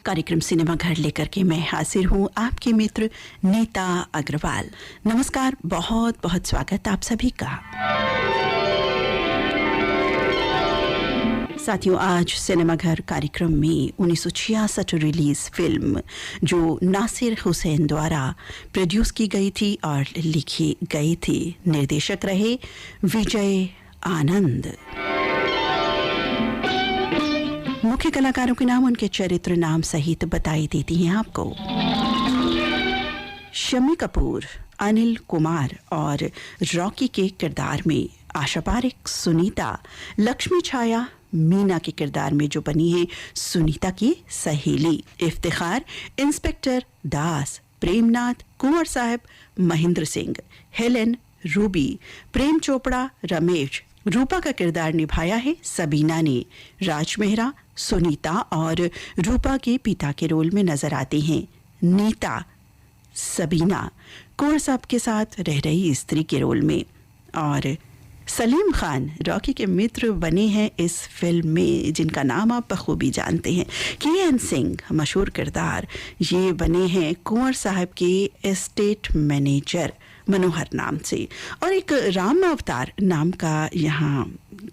कार्यक्रम सिनेमा घर लेकर के मैं हाजिर हूँ आपके मित्र नीता अग्रवाल। नमस्कार, बहुत बहुत स्वागत आप सभी का। साथियों, आज सिनेमा घर कार्यक्रम में 1966 रिलीज फिल्म जो नासिर हुसैन द्वारा प्रोड्यूस की गई थी और लिखी गई थी, निर्देशक रहे विजय आनंद। मुख्य कलाकारों के नाम, उनके चरित्र नाम सहित बताई देती हैं आपको। शम्मी कपूर, अनिल कुमार और रॉकी के किरदार में आशा पारेख, सुनीता, लक्ष्मी छाया, मीना के किरदार में जो बनी है सुनीता की सहेली, इफ्तिखार, इंस्पेक्टर दास, प्रेमनाथ, कुंवर साहब, महेंद्र सिंह, हेलेन, रूबी, प्रेम चोपड़ा, रमेश। रूपा का किरदार निभाया है सबीना ने। राज मेहरा सुनीता और रूपा के पिता के रोल में नजर आती हैं नीता। सबीना कुंवर साहब के साथ रह रही स्त्री के रोल में। और सलीम खान रॉकी के मित्र बने हैं इस फिल्म में, जिनका नाम आप बखूबी जानते हैं। के.एन. सिंह, मशहूर किरदार, ये बने हैं कुंवर साहब के एस्टेट मैनेजर मनोहर नाम से। और एक राम अवतार नाम का यहाँ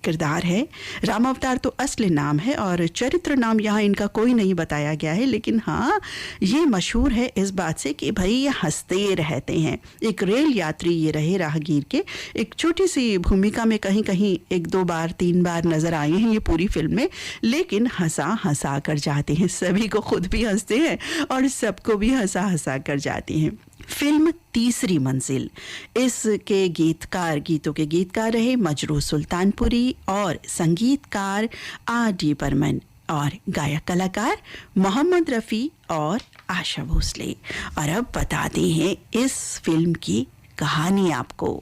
किरदार है। राम अवतार तो असली नाम है और चरित्र नाम यहाँ इनका कोई नहीं बताया गया है, लेकिन हाँ ये मशहूर है इस बात से कि भाई ये हंसते रहते हैं। एक रेल यात्री ये रहे, राहगीर के। एक छोटी सी भूमिका में कहीं कहीं 1-2 बार 3 बार नजर आए हैं ये पूरी फिल्म में, लेकिन हंसा हंसा कर जाते हैं। सभी को खुद भी हंसते हैं और सबको भी हंसा हंसा कर जाते हैं। फिल्म तीसरी मंजिल, इसके गीतों के गीतकार रहे मजरू सुल्तानपुरी और संगीतकार R.D. बर्मन और गायक कलाकार मोहम्मद रफ़ी और आशा भोसले। और अब बताते हैं इस फिल्म की कहानी आपको।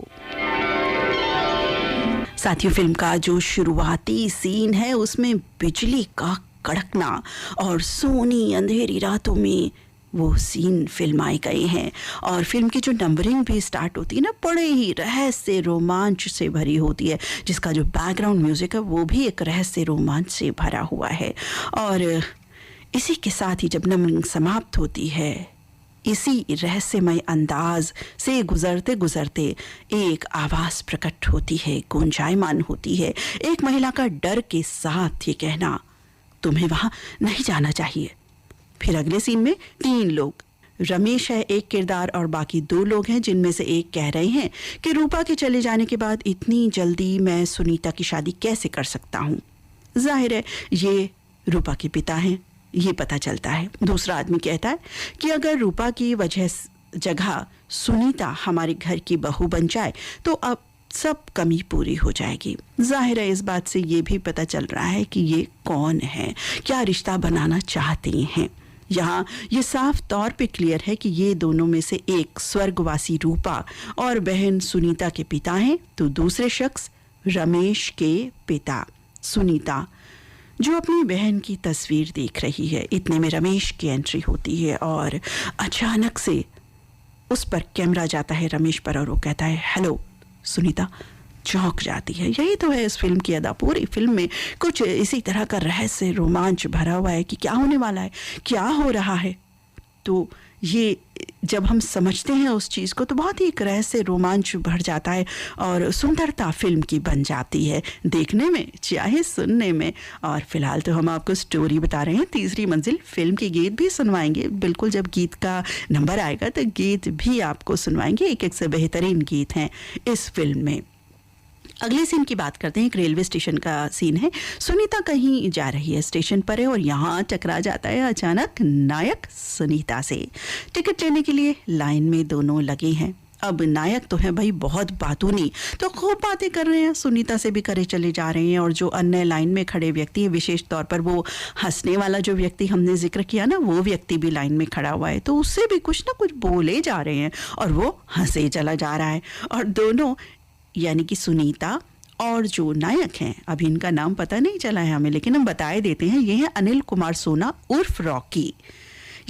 साथियों, फिल्म का जो शुरुआती सीन है उसमें बिजली का कड़कना और सोनी अंधेरी रातों में वो सीन फिल्माए गए हैं। और फिल्म की जो नंबरिंग भी स्टार्ट होती है ना, बड़े ही रहस्य रोमांच से भरी होती है, जिसका जो बैकग्राउंड म्यूजिक है वो भी एक रहस्य रोमांच से भरा हुआ है। और इसी के साथ ही जब नंबरिंग समाप्त होती है, इसी रहस्यमय अंदाज से गुजरते गुजरते एक आवाज़ प्रकट होती है, गुंजायमान होती है। एक महिला का डर के साथ ये कहना, तुम्हें वहाँ नहीं जाना चाहिए। फिर अगले सीन में 3 लोग, रमेश है एक किरदार और बाकी 2 लोग हैं, जिनमें से एक कह रहे हैं कि रूपा के चले जाने के बाद इतनी जल्दी मैं सुनीता की शादी कैसे कर सकता हूँ। जाहिर है ये रूपा के पिता हैं, ये पता चलता है। दूसरा आदमी कहता है कि अगर रूपा की जगह सुनीता हमारे घर की बहू बन जाए तो अब सब कमी पूरी हो जाएगी। जाहिर है इस बात से ये भी पता चल रहा है कि ये कौन है, क्या रिश्ता बनाना चाहते हैं। यहाँ ये साफ तौर पे क्लियर है कि ये दोनों में से एक स्वर्गवासी रूपा और बहन सुनीता के पिता हैं, तो दूसरे शख्स रमेश के पिता सुनीता, जो अपनी बहन की तस्वीर देख रही है। इतने में रमेश की एंट्री होती है और अचानक से उस पर कैमरा जाता है रमेश पर और वो कहता है हेलो। सुनीता चौंक जाती है। यही तो है इस फिल्म की अदा। पूरी फिल्म में कुछ इसी तरह का रहस्य रोमांच भरा हुआ है कि क्या होने वाला है, क्या हो रहा है। तो ये जब हम समझते हैं उस चीज़ को तो बहुत ही एक रहस्य रोमांच भर जाता है और सुंदरता फिल्म की बन जाती है, देखने में चाहे सुनने में। और फिलहाल तो हम आपको स्टोरी बता रहे हैं तीसरी मंजिल। फिल्म के गीत भी सुनवाएंगे, बिल्कुल जब गीत का नंबर आएगा तो गीत भी आपको सुनवाएंगे। एक से बेहतरीन गीत हैं इस फिल्म में। अगले सीन की बात करते हैं। एक रेलवे स्टेशन का सीन है। सुनीता कहीं जा रही है, स्टेशन पर है और यहाँ टकरा जाता है अचानक नायक सुनीता से। टिकट लेने के लिए लाइन में दोनों लगे हैं। अब नायक तो है भाई बहुत बातूनी, तो खूब बातें कर रहे हैं, सुनीता से भी करे चले जा रहे हैं। और जो अन्य लाइन में खड़े व्यक्ति हैं, विशेष तौर पर वो हंसने वाला जो व्यक्ति हमने जिक्र किया ना, वो व्यक्ति भी लाइन में खड़ा हुआ है, तो उससे भी कुछ ना कुछ बोले जा रहे हैं और वो हंसे चला जा रहा है। और दोनों यानी कि सुनीता और जो नायक हैं, अभी इनका नाम पता नहीं चला है हमें, लेकिन हम बताए देते हैं, ये हैं अनिल कुमार सोना उर्फ रॉकी।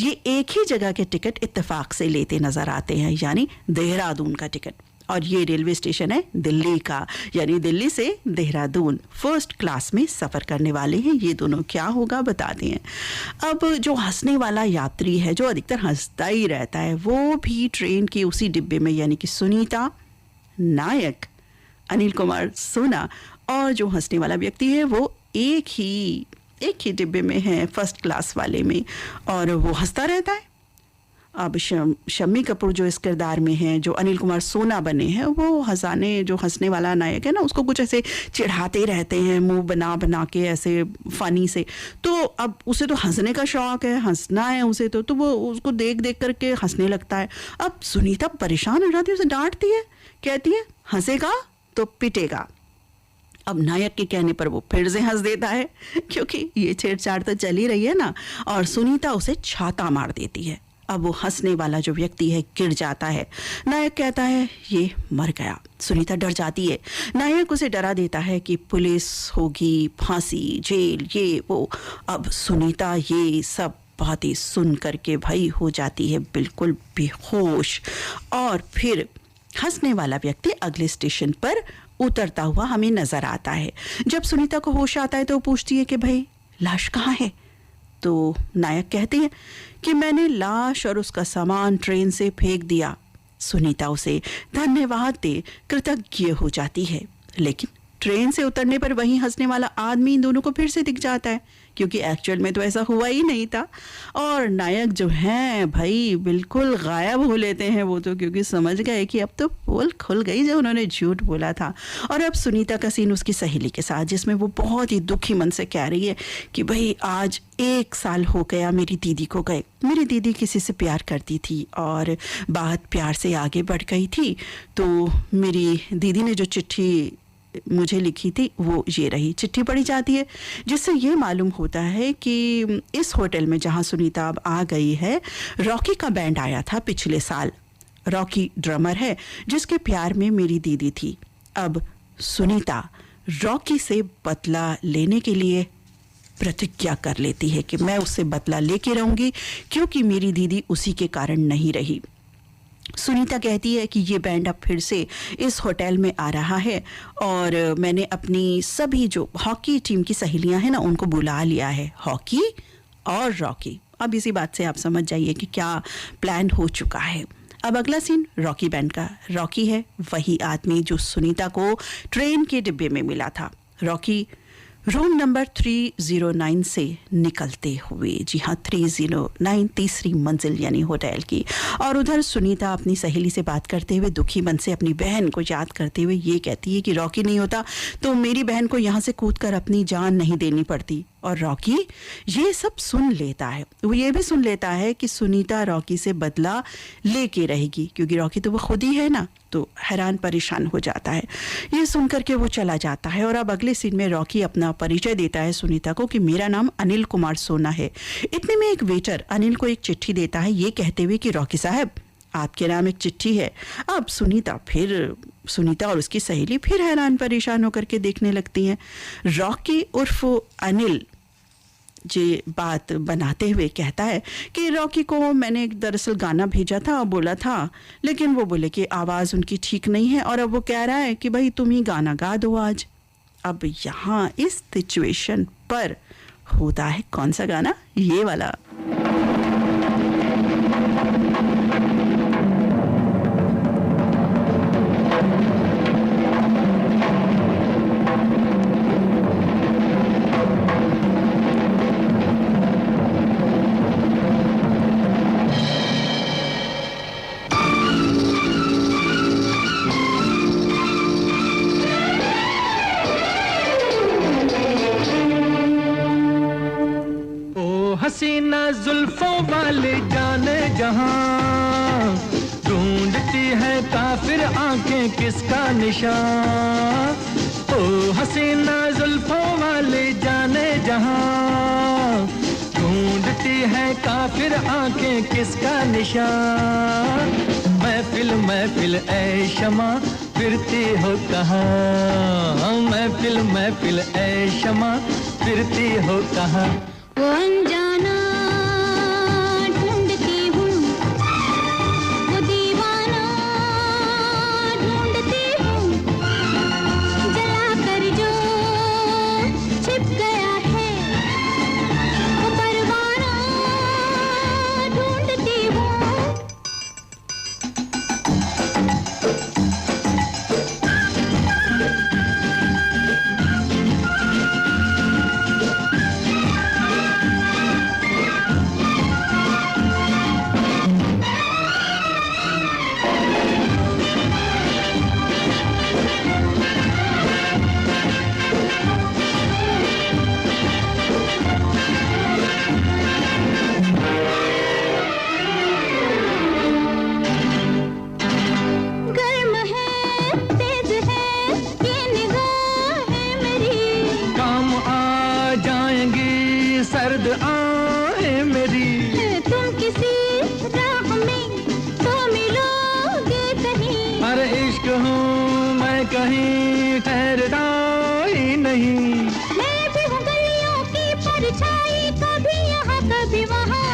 ये एक ही जगह के टिकट इत्तेफाक से लेते नजर आते हैं, यानी देहरादून का टिकट। और ये रेलवे स्टेशन है दिल्ली का, यानी दिल्ली से देहरादून फर्स्ट क्लास में सफ़र करने वाले हैं ये दोनों। क्या होगा बताते हैं। अब जो हंसने वाला यात्री है, जो अधिकतर हंसता ही रहता है, वो भी ट्रेन के उसी डिब्बे में, यानी कि सुनीता, नायक अनिल कुमार सोना और जो हंसने वाला व्यक्ति है वो एक ही डिब्बे में है, फर्स्ट क्लास वाले में, और वो हंसता रहता है। अब शम्मी कपूर जो इस किरदार में है, जो अनिल कुमार सोना बने हैं, वो जो हंसने वाला नायक है ना, उसको कुछ ऐसे चिढ़ाते रहते हैं मुंह बना बना के ऐसे फनी से। तो अब उसे तो हंसने का शौक है, हंसना है उसे, तो वो उसको देख देख करके हंसने लगता है। अब सुनीता परेशान हो जाती है, उसे डांटती है, कहती है हंसेगा तो पिटेगा। अब नायक के कहने पर वो फिर से हंस देता है, क्योंकि ये छेड़छाड़ तो चल ही रही है ना, और सुनीता उसे छाता मार देती है। अब वो हंसने वाला जो व्यक्ति है गिर जाता है। नायक कहता है ये मर गया। सुनीता डर जाती है। नायक उसे डरा देता है कि पुलिस होगी, फांसी, जेल, ये वो। अब सुनीता ये सब बातें सुन करके भई हो जाती है बिल्कुल बेहोश, और फिर हंसने वाला व्यक्ति अगले स्टेशन पर उतरता हुआ हमें नजर आता है। जब सुनीता को होश आता है तो वो पूछती है कि भाई लाश कहाँ है? तो नायक कहते हैं कि मैंने लाश और उसका सामान ट्रेन से फेंक दिया। सुनीता उसे धन्यवाद दे कृतज्ञ हो जाती है, लेकिन ट्रेन से उतरने पर वही हंसने वाला आदमी इन दोनों को फिर से दिख जाता है, क्योंकि एक्चुअल में तो ऐसा हुआ ही नहीं था। और नायक जो हैं भाई बिल्कुल गायब हो लेते हैं वो तो, क्योंकि समझ गए कि अब तो पोल खुल गई जो उन्होंने झूठ बोला था। और अब सुनीता का सीन उसकी सहेली के साथ, जिसमें वो बहुत ही दुखी मन से कह रही है कि भाई आज 1 साल हो गया मेरी दीदी को गए। मेरी दीदी किसी से प्यार करती थी और बात प्यार से आगे बढ़ गई थी, तो मेरी दीदी ने जो चिट्ठी मुझे लिखी थी वो ये रही। चिट्ठी पढ़ी जाती है, जिससे ये मालूम होता है कि इस होटल में जहाँ सुनीता अब आ गई है, रॉकी का बैंड आया था पिछले साल। रॉकी ड्रमर है जिसके प्यार में मेरी दीदी थी। अब सुनीता रॉकी से बदला लेने के लिए प्रतिज्ञा कर लेती है कि मैं उससे बदला लेके रहूंगी, क्योंकि मेरी दीदी उसी के कारण नहीं रही। सुनीता कहती है कि ये बैंड अब फिर से इस होटल में आ रहा है, और मैंने अपनी सभी जो हॉकी टीम की सहेलियां हैं ना उनको बुला लिया है, हॉकी और रॉकी। अब इसी बात से आप समझ जाइए कि क्या प्लान हो चुका है। अब अगला सीन रॉकी बैंड का। रॉकी है वही आदमी जो सुनीता को ट्रेन के डिब्बे में मिला था। रॉकी रूम नंबर 309 से निकलते हुए, जी हाँ 309, तीसरी मंजिल यानी होटल की, और उधर सुनीता अपनी सहेली से बात करते हुए दुखी मन से अपनी बहन को याद करते हुए ये कहती है कि रॉकी नहीं होता तो मेरी बहन को यहाँ से कूदकर अपनी जान नहीं देनी पड़ती। और रॉकी ये सब सुन लेता है, वो ये भी सुन लेता है कि सुनीता रॉकी से बदला लेके रहेगी, क्योंकि रॉकी तो वो खुद ही है ना, तो हैरान परेशान हो जाता है। ये सुन करके वो चला जाता है। और अब अगले सीन में रॉकी अपना परिचय देता है सुनीता को कि मेरा नाम अनिल कुमार सोना है। इतने में एक वेटर अनिल को एक चिट्ठी देता है, ये कहते हुए कि रॉकी साहब आपके नाम एक चिट्ठी है। अब सुनीता और उसकी सहेली फिर हैरान परेशान होकर के देखने लगती हैं। रॉकी उर्फ अनिल ये बात बनाते हुए कहता है कि रॉकी को मैंने दरअसल गाना भेजा था और बोला था, लेकिन वो बोले कि आवाज़ उनकी ठीक नहीं है, और अब वो कह रहा है कि भाई तुम ही गाना गा दो आज। अब यहाँ इस सिचुएशन पर होता है कौन सा गाना? ये वाला। हसीना जुल्फों वाले जाने जहां, ढूंढती है काफिर आंखें किसका निशान। ओ हसीना जुल्फों वाले जाने जहां, ढूंढती है काफिर आंखें किसका निशान। महफिल महफिल ऐ शमा फिरती हो कहाँ, महफिल महफिल ऐ शमा फिरती हो कहाँ। वो अनजाना ढूंढती हूँ, वो दीवाना ढूंढती दर्द आए मेरी। तुम किसी राह में तो मिलोगे कहीं। अरे इश्क हूँ मैं कहीं ठहरता ही नहीं। मैं भी हूँ गलियों की परछाई, कभी यहाँ कभी वहाँ।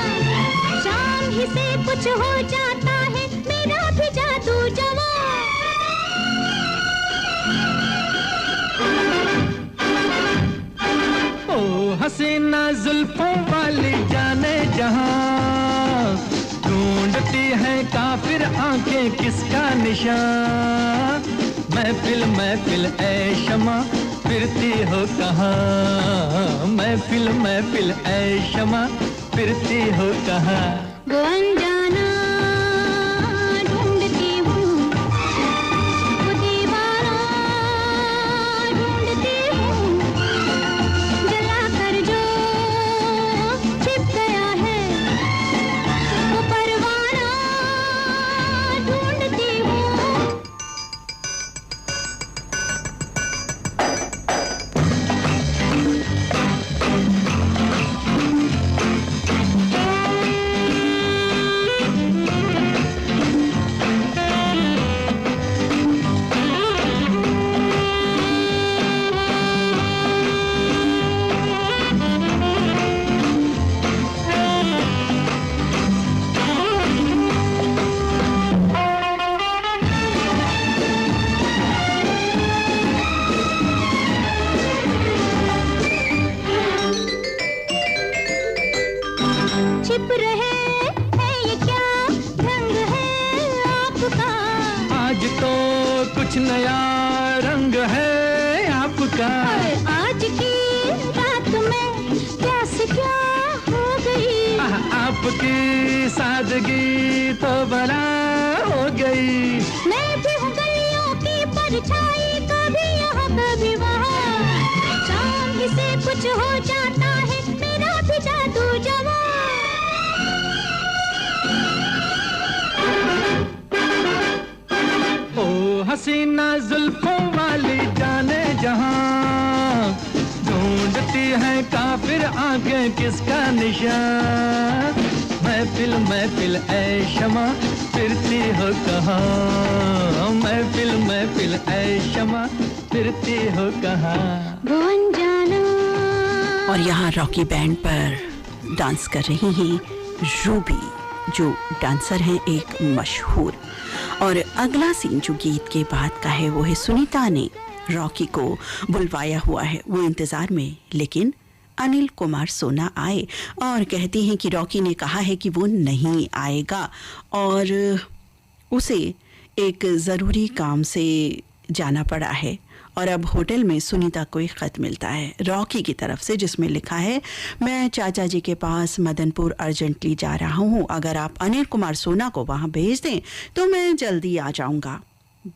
शाम ही से कुछ हो जाता है मेरा भी जादू जवां। ओ हसीना जुल्फों वाली जाने जहां, ढूंढती है काफिर आंखें किसका निशान। महफिल महफिल ऐ शमा फिरती हो कहाँ। महफिल महफिल ऐ शमा फिरती हो कहाँ। वो अनजाना ढूंढती हूँ, वो दीवाना ढूंढती हूँ। जला कर जो छिप गया है वो परवाना ढूंढती हूँ। छिप रहे है ये क्या ढंग है आपका। आज तो कुछ नया रंग है आपका। आज की रात में क्या से क्या हो गई। आपकी सादगी तो बला हो गई। मैं भी हूँ गलियों की परछाई, कभी यहाँ कभी वहाँ। शाम ही से कुछ हो जाता है मेरा भी जादू जवां। ओ हसीना जुल्फों वाली जाने जहां, ढूंढती है काफिर आंखें किसका निशान। महफिल महफिल ऐ शमा फिरती हो कहाँ। महफिल महफिल ऐ शमा फिरती हो कहाँ। वो अनजाना। और यहाँ रॉकी बैंड पर डांस कर रही हैं रूबी, जो डांसर हैं एक मशहूर। और अगला सीन जो गीत के बाद का है वो है सुनीता ने रॉकी को बुलवाया हुआ है, वो इंतज़ार में। लेकिन अनिल कुमार सोना आए और कहती हैं कि रॉकी ने कहा है कि वो नहीं आएगा और उसे एक ज़रूरी काम से जाना पड़ा है। और अब होटल में सुनीता को एक ख़त मिलता है रॉकी की तरफ से, जिसमें लिखा है, मैं चाचा जी के पास मदनपुर अर्जेंटली जा रहा हूँ। अगर आप अनिल कुमार सोना को वहाँ भेज दें तो मैं जल्दी आ जाऊँगा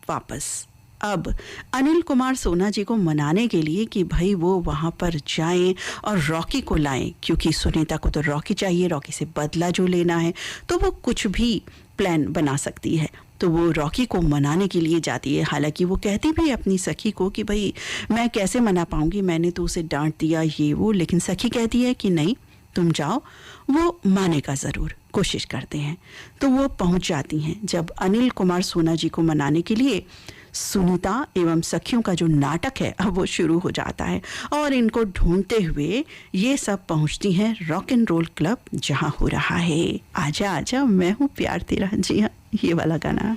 वापस। अब अनिल कुमार सोना जी को मनाने के लिए कि भाई वो वहाँ पर जाएं और रॉकी को लाएं, क्योंकि सुनीता को तो रॉकी चाहिए, रॉकी से बदला जो लेना है, तो वो कुछ भी प्लान बना सकती है। तो वो रॉकी को मनाने के लिए जाती है। हालांकि वो कहती भी है अपनी सखी को कि भाई मैं कैसे मना पाऊंगी, मैंने तो उसे डांट दिया ये वो। लेकिन सखी कहती है कि नहीं तुम जाओ, वो मानेगा ज़रूर, कोशिश करते हैं। तो वो पहुंच जाती हैं। जब अनिल कुमार सोना जी को मनाने के लिए सुनीता एवं सखियों का जो नाटक है अब वो शुरू हो जाता है और इनको ढूंढते हुए ये सब पहुंचती हैं रॉक एंड रोल क्लब, जहां हो रहा है आजा आजा मैं हूँ प्यार तेरा। जी हाँ, ये वाला गाना।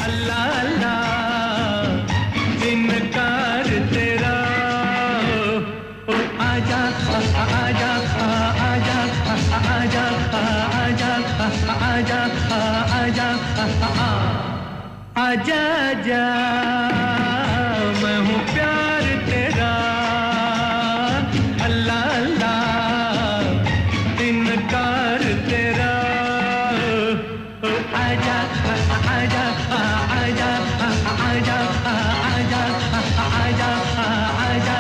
अल्लाह अल्लाह इनकार तेरा, ओ आजा आजा आजा आजा आजा आजा आजा आजा जा, मैं हूँ प्यार तेरा। अल्लाह अल्लाह इनकार तेरा, ओ आजा आजा आजा आजा आजा आजा आजा।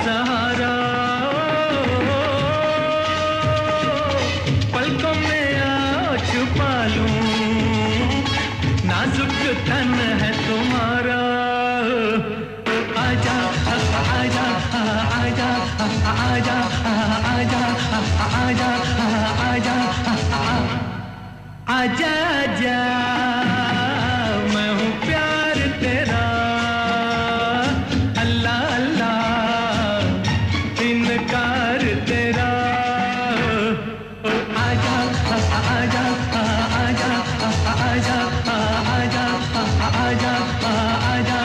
सहारा, पलकों में आओ छुपा लूं, नाजुक तन है तुम्हारा। आजा आजा आजा आजा आजा आजा आजा आजा आजा, मैं हूँ प्यार तेरा, अल्लाह अल्लाह इनकार तेरा। आजा आजा आजा आजा आजा आजा आजा।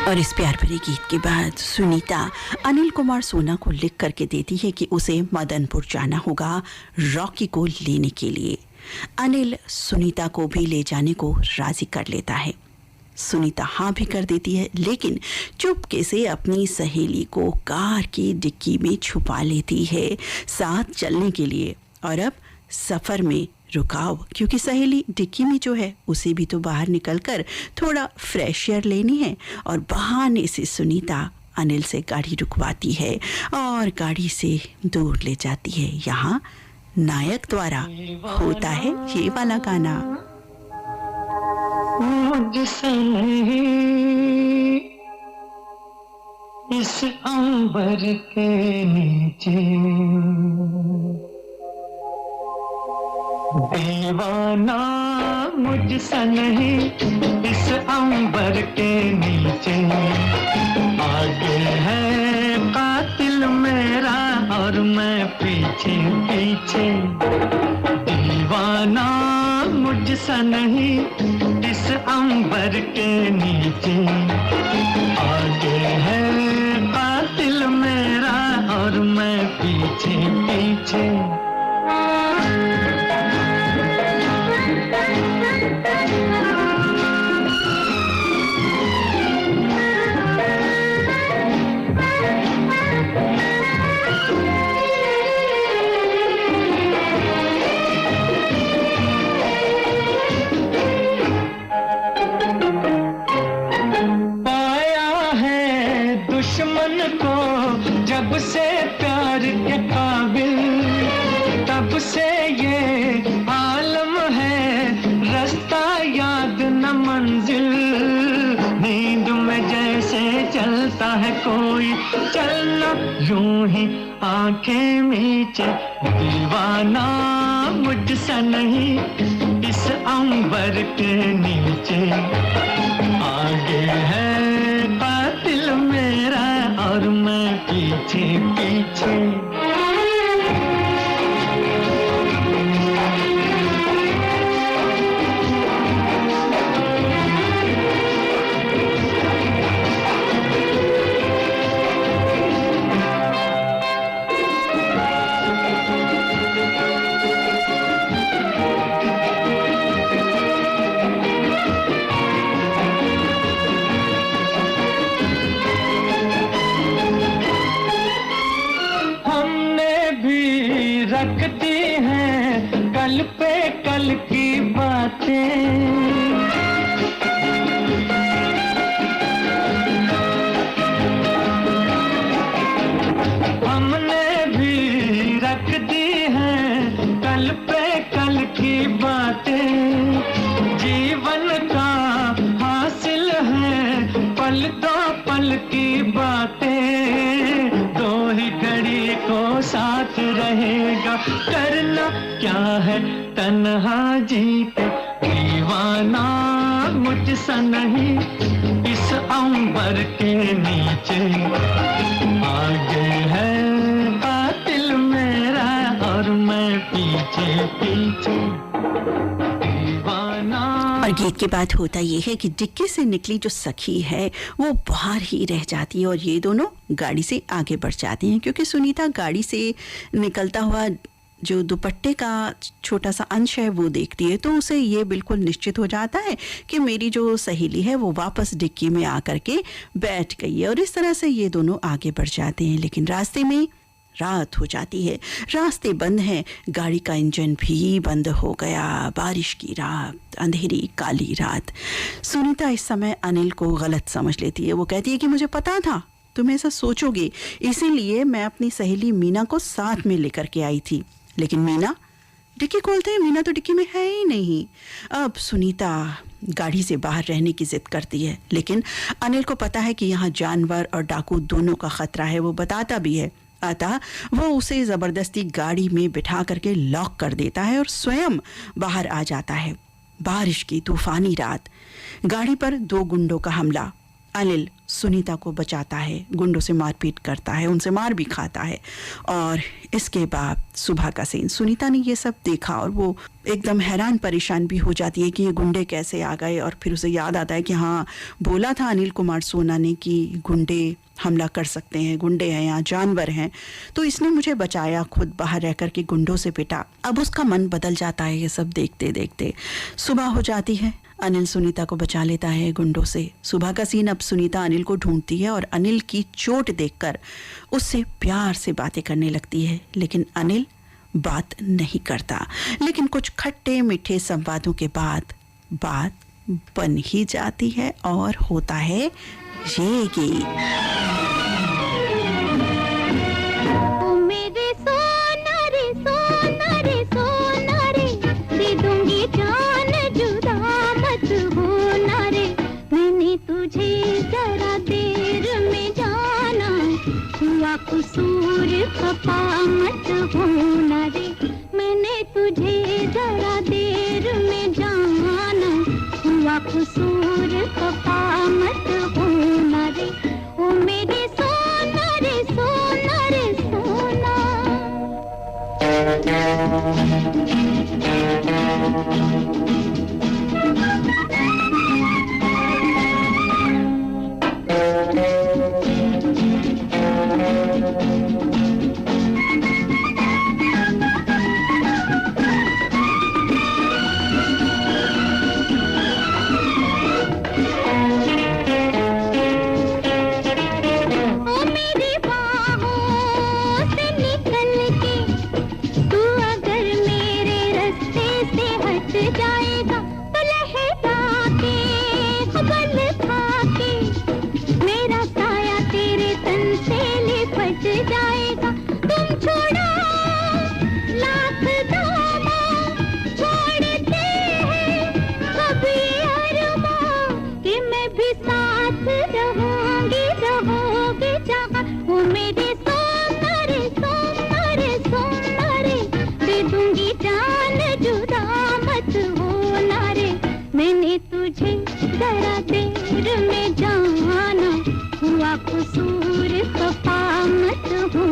और इस प्यार भरे गीत के बाद सुनीता अनिल कुमार सोना को लिख करके देती है कि उसे मदनपुर जाना होगा रॉकी को लेने के लिए। अनिल सुनीता को भी ले जाने को राजी कर लेता है। सुनीता हाँ भी कर देती है, लेकिन चुपके से अपनी सहेली को कार की डिक्की में छुपा लेती है साथ चलने के लिए। और अब सफ़र में रुकाव, क्योंकि सहेली डिक्की में जो है उसे भी तो बाहर निकलकर थोड़ा फ्रेश एयर लेनी है। और बहाने से सुनीता अनिल से गाड़ी रुकवाती है और गाड़ी से दूर ले जाती है। यहाँ नायक द्वारा होता है ये वाला गाना। मुझसे नहीं इस अंबर के नीचे दीवाना, मुझसे नहीं इस अंबर के नीचे, आगे है कातिल मेरा और मैं पीछे पीछे। दीवाना मुझसे नहीं इस अंबर के नीचे, आगे है कातिल मेरा और मैं पीछे पीछे। जब से प्यार के काबिल, तब से ये आलम है, रास्ता याद न मंजिल। नींद में जैसे चलता है कोई, चलना यूं ही आंखें मीचे। दीवाना मुझसे नहीं इस अंबर के नीचे, आगे है कातिल मेरा और मैं पीछे पीछे। रखती हैं कल पे कल की बातें, हमने भी रख दी हैं कल पे कल की बातें। जीवन का हासिल है पल दो पल दिल की बातें, दो ही घड़ी को साथ रहेगा। करना क्या है तन्हा जी के, दीवाना मुझसा नहीं इस अंबर के नीचे। आगे है कातिल मेरा और मैं पीछे पीछे दीवाना। और गीत के बाद होता ये है कि डिक्की से निकली जो सखी है वो बाहर ही रह जाती है और ये दोनों गाड़ी से आगे बढ़ जाते हैं, क्योंकि सुनीता गाड़ी से निकलता हुआ जो दुपट्टे का छोटा सा अंश है वो देखती है, तो उसे ये बिल्कुल निश्चित हो जाता है कि मेरी जो सहेली है वो वापस डिक्की में आकर के बैठ गई है। और इस तरह से ये दोनों आगे बढ़ जाते हैं, लेकिन रास्ते में रात हो जाती है, रास्ते बंद हैं, गाड़ी का इंजन भी बंद हो गया। बारिश की रात, अंधेरी काली रात। सुनीता इस समय अनिल को गलत समझ लेती है। वो कहती है कि मुझे पता था तुम ऐसा सोचोगे, इसीलिए मैं अपनी सहेली मीना को साथ में लेकर के आई थी। लेकिन मीना, डिक्की खोलते हैं, मीना तो डिक्की में है ही नहीं। अब सुनीता गाड़ी से बाहर रहने की जिद करती है, लेकिन अनिल को पता है कि यहाँ जानवर और डाकू दोनों का खतरा है, वो बताता भी है। अतः वो उसे ज़बरदस्ती गाड़ी में बिठा करके लॉक कर देता है और स्वयं बाहर आ जाता है। बारिश की तूफानी रात, गाड़ी पर 2 गुंडों का हमला। अनिल सुनीता को बचाता है, गुंडों से मारपीट करता है, उनसे मार भी खाता है। और इसके बाद सुबह का सीन, सुनीता ने ये सब देखा और वो एकदम हैरान परेशान भी हो जाती है कि ये गुंडे कैसे आ गए। और फिर उसे याद आता है कि हाँ, बोला था अनिल कुमार सोना ने कि गुंडे हमला कर सकते हैं, गुंडे हैं यहाँ, जानवर हैं, तो इसने मुझे बचाया, खुद बाहर रह कर के गुंडों से पिटा। अब उसका मन बदल जाता है ये सब देखते देखते। सुबह हो जाती है, अनिल सुनीता को बचा लेता है गुंडों से। सुबह का सीन, अब सुनीता अनिल को ढूंढती है और अनिल की चोट देखकर उससे प्यार से बातें करने लगती है, लेकिन अनिल बात नहीं करता। लेकिन कुछ खट्टे मीठे संवादों के बाद बात बन ही जाती है और होता है ये गीत। ओ मेरे सोना रे सोना रे सोना रे, दे दूंगी जान जुदा मत होना रे। मैंने तुझे जरा देर में जाना, हुआ कसूर खफा मत होना रे। मैंने तुझे जरा देर में जाना, हुआ कसूर खफा मत होना रे। ओ मेरे सोना रे सोना रे सोना। कसूर खफा मत हो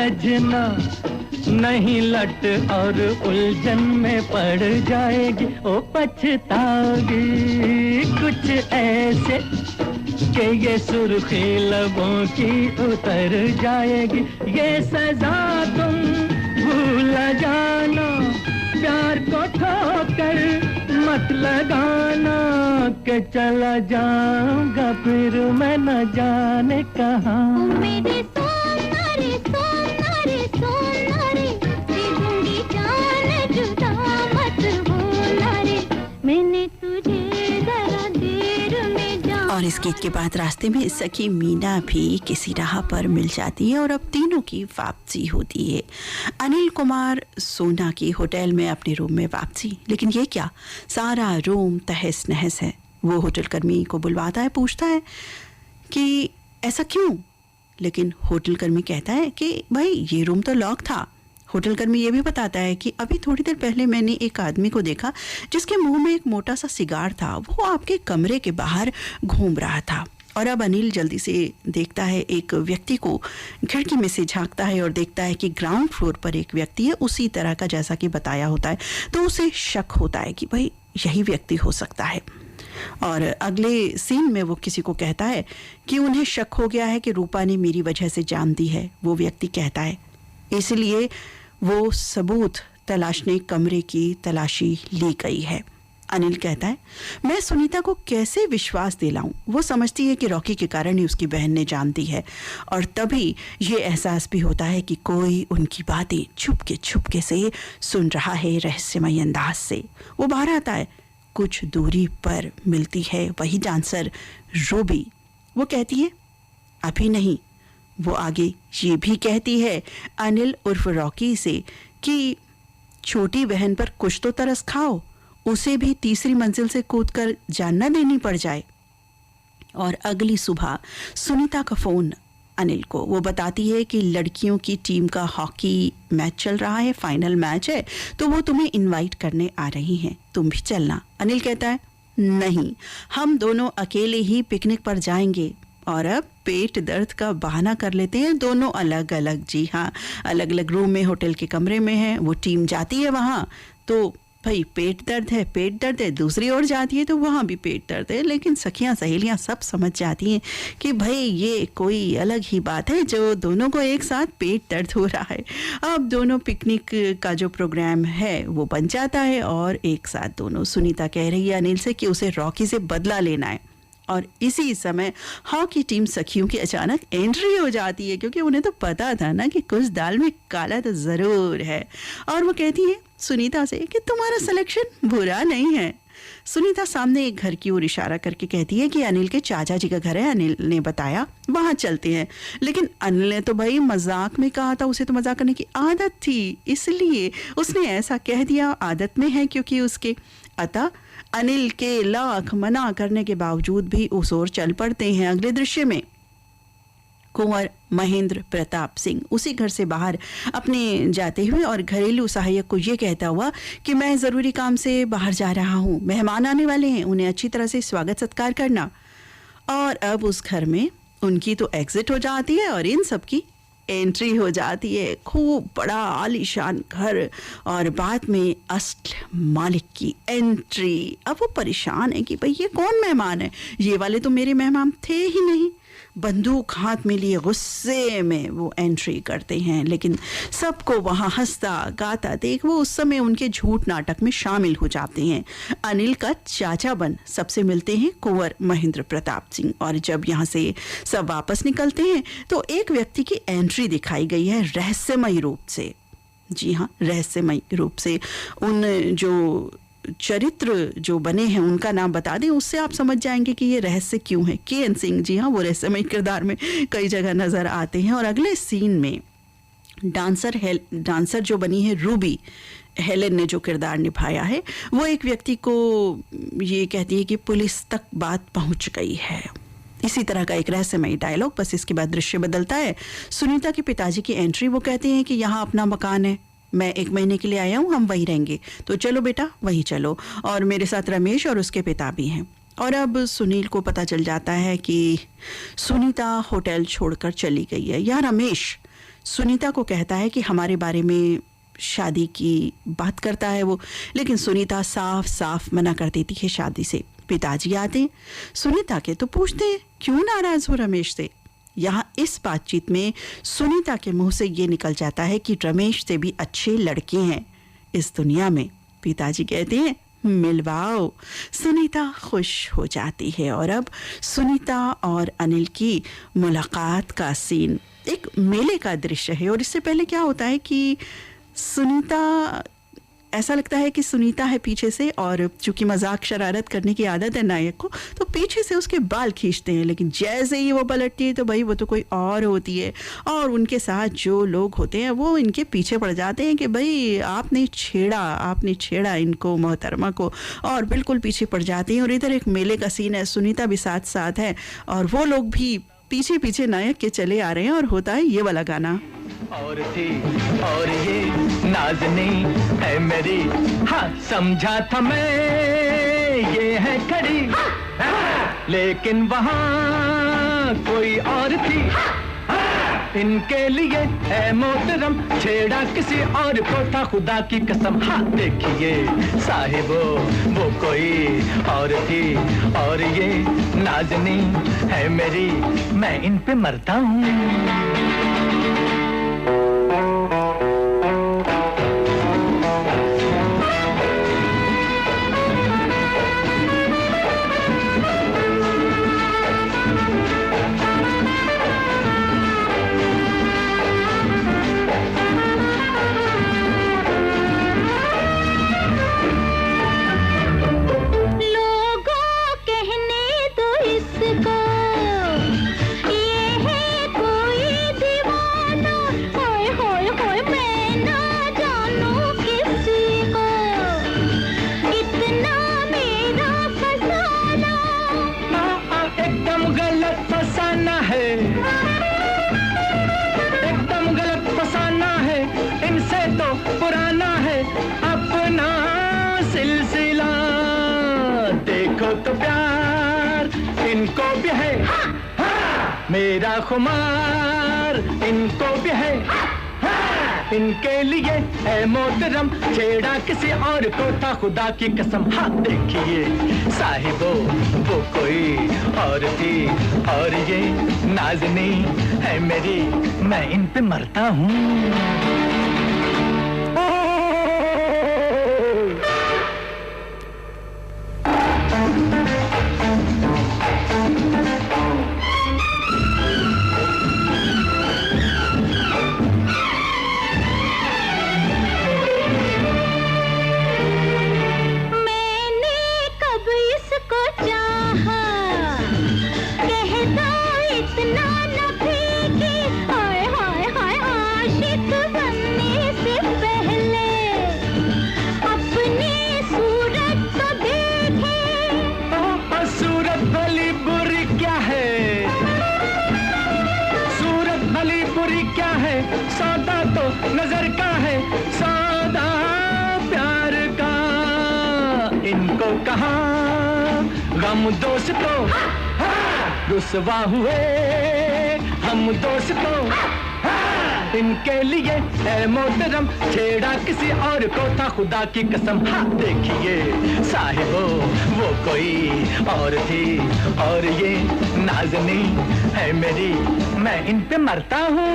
समझना, नहीं लट और उलझन में पड़ जाएगी, ओ पछताओगी कुछ ऐसे कि ये सुर्खी लबों की उतर जाएगी। ये सजा तुम भूल जाना, प्यार को ठोकर मत लगाना, कि चला जाऊंगा फिर मैं न जाने कहाँ। मेरे सोना रे सोना रे सोना रे, दे दूंगी जान जुदा मत होना रे, मैंने तुझे जरा देर में जाना। और इस गीत के बाद रास्ते में सखी मीना भी किसी राह पर मिल जाती है और अब तीनों की वापसी होती है। अनिल कुमार सोना की होटल में अपने रूम में वापसी, लेकिन ये क्या, सारा रूम तहस नहस है। वो होटल कर्मी को बुलवाता है, पूछता है कि ऐसा क्यों, लेकिन होटल कर्मी कहता है कि भाई ये रूम तो लॉक था। होटल कर्मी ये भी बताता है कि अभी थोड़ी देर पहले मैंने एक आदमी को देखा जिसके मुंह में एक मोटा सा सिगार था, वो आपके कमरे के बाहर घूम रहा था। और अब अनिल जल्दी से देखता है एक व्यक्ति को, खिड़की में से झांकता है और देखता है कि ग्राउंड फ्लोर पर एक व्यक्ति है उसी तरह का जैसा कि बताया होता है। तो उसे शक होता है कि भाई यही व्यक्ति हो सकता है। और अगले सीन में वो किसी को कहता है कि उन्हें शक हो गया है कि रूपा ने मेरी वजह से जान दी है। वो व्यक्ति कहता है इसलिए वो सबूत तलाशने कमरे की तलाशी ली गई है। अनिल कहता है मैं सुनीता को कैसे विश्वास दिलाऊं, वो समझती है कि रॉकी के कारण ही उसकी बहन ने जान दी है। और तभी ये एहसास भी होता है कि कोई उनकी बातें छुपके से सुन रहा है रहस्यमय अंदाज से। वो बाहर आता है, कुछ दूरी पर मिलती है वही डांसर रूबी। वो कहती है अभी नहीं। वो आगे ये भी कहती है अनिल उर्फ रॉकी से कि छोटी बहन पर कुछ तो तरस खाओ, उसे भी तीसरी मंजिल से कूदकर जान न देनी पड़ जाए। और अगली सुबह सुनीता का फोन अनिल को, वो बताती है कि लड़कियों की टीम का हॉकी मैच चल रहा है, फाइनल मैच है, तो वो तुम्हें इनवाइट करने आ रही हैं, तुम भी चलना। अनिल कहता है नहीं, हम दोनों अकेले ही पिकनिक पर जाएंगे। और अब पेट दर्द का बहाना कर लेते हैं दोनों अलग अलग। जी हाँ, अलग अलग रूम में होटल के कमरे में है। वो टीम जाती है वहाँ तो भाई पेट दर्द है, दूसरी ओर जाती है तो वहाँ भी पेट दर्द है। लेकिन सखियाँ सहेलियाँ सब समझ जाती हैं कि भाई ये कोई अलग ही बात है जो दोनों को एक साथ पेट दर्द हो रहा है। अब दोनों पिकनिक का जो प्रोग्राम है वो बन जाता है और एक साथ दोनों, सुनीता कह रही है अनिल से कि उसे रॉकी से बदला लेना है। और इसी समय हॉकी टीम सखियों की अचानक एंट्री हो जाती है, क्योंकि उन्हें तो पता था ना कि कुछ दाल में काला तो ज़रूर है। और वो कहती है सुनीता से कि तुम्हारा सिलेक्शन बुरा नहीं है। सुनीता सामने एक घर की ओर इशारा करके कहती है कि अनिल के चाचा जी का घर है, अनिल ने बताया, वहाँ चलते हैं। लेकिन अनिल ने तो भाई मजाक में कहा था, उसे तो मजाक करने की आदत थी, इसलिए उसने ऐसा कह दिया, आदत में है क्योंकि उसके। अतः अनिल के लाख मना करने के बावजूद भी उस ओर चल पड़ते हैं। अगले दृश्य में कुंवर महेंद्र प्रताप सिंह उसी घर से बाहर अपने जाते हुए और घरेलू सहायक को ये कहता हुआ कि मैं ज़रूरी काम से बाहर जा रहा हूँ, मेहमान आने वाले हैं, उन्हें अच्छी तरह से स्वागत सत्कार करना। और अब उस घर में उनकी तो एग्जिट हो जाती है और इन सब की एंट्री हो जाती है। खूब बड़ा आलीशान घर और बाद में असल मालिक की एंट्री। अब वो परेशान है कि भाई ये कौन मेहमान है, ये वाले तो मेरे मेहमान थे ही नहीं। बंदूक हाथ में लिए गुस्से में वो एंट्री करते हैं, लेकिन सबको वहाँ हंसता गाता देख वो उस समय उनके झूठ नाटक में शामिल हो जाते हैं। अनिल का चाचा बन सबसे मिलते हैं कुंवर महेंद्र प्रताप सिंह। और जब यहाँ से सब वापस निकलते हैं तो एक व्यक्ति की एंट्री दिखाई गई है रहस्यमय रूप से। जी हाँ, रहस्यमय रूप से। उन जो चरित्र जो बने हैं उनका नाम बता दें, उससे आप समझ जाएंगे कि ये रहस्य क्यों है। के.एन. सिंह, जी हाँ, वो रहस्यमय किरदार में कई जगह नजर आते हैं। और अगले सीन में डांसर जो बनी है रूबी, हेलेन ने जो किरदार निभाया है, वो एक व्यक्ति को ये कहती है कि पुलिस तक बात पहुंच गई है। इसी तरह का एक रहस्यमय डायलॉग। बस इसके बाद दृश्य बदलता है। सुनीता के पिताजी की एंट्री। वो कहते हैं कि यहाँ अपना मकान है, मैं 1 महीने के लिए आया हूँ, हम वहीं रहेंगे, तो चलो बेटा वहीं चलो। और मेरे साथ रमेश और उसके पिता भी हैं। और अब सुनील को पता चल जाता है कि सुनीता होटल छोड़कर चली गई है। या रमेश सुनीता को कहता है कि हमारे बारे में शादी की बात करता है वो, लेकिन सुनीता साफ साफ मना कर देती है शादी से। पिताजी आते हैं सुनीता के तो पूछते हैं क्यों नाराज हो रमेश से। यहाँ इस बातचीत में सुनीता के मुंह से ये निकल जाता है कि रमेश से भी अच्छे लड़के हैं इस दुनिया में। पिताजी कहते हैं मिलवाओ। सुनीता खुश हो जाती है और अब सुनीता और अनिल की मुलाकात का सीन एक मेले का दृश्य है। और इससे पहले क्या होता है कि सुनीता, ऐसा लगता है कि सुनीता है पीछे से, और चूंकि मजाक शरारत करने की आदत है नायक को, तो पीछे से उसके बाल खींचते हैं। लेकिन जैसे ही वो पलटती है तो भाई वो तो कोई और होती है, और उनके साथ जो लोग होते हैं वो इनके पीछे पड़ जाते हैं कि भाई आपने छेड़ा इनको, मोहतरमा को, और बिल्कुल पीछे पड़ जाते हैं। और इधर एक मेले का सीन है, सुनीता भी साथ साथ है और वो लोग भी पीछे पीछे नायक के चले आ रहे हैं, और होता है ये वाला गाना। और थी और ये नाज़नी है मेरी, हाँ समझा था मैं ये है खड़ी, लेकिन वहाँ कोई और थी। इनके लिए है मोहतरम, छेड़ा किसी और को था खुदा की कसम। हाँ देखिए साहिबो वो कोई और थी, और ये नाज़नी है मेरी, मैं इन पे मरता हूँ। तो प्यार इनको भी है, मेरा खुमार इनको भी है, इनके लिए है मोहतरम, छेड़ा किसी और को था खुदा की कसम। हाँ देखिए साहिबो वो कोई और थी, और ये नाज़नी है मेरी, मैं इन पे मरता हूँ। नजर का है सौदा प्यार का, इनको कहा गम दोस्तों, रुसवा हुए हम दोस्तों, इनके लिए है मोहतरम, छेड़ा किसी और को था खुदा की कसम। हाँ देखिए साहिबो वो कोई और थी, और ये नाज़नी है मेरी, मैं इन पे मरता हूँ।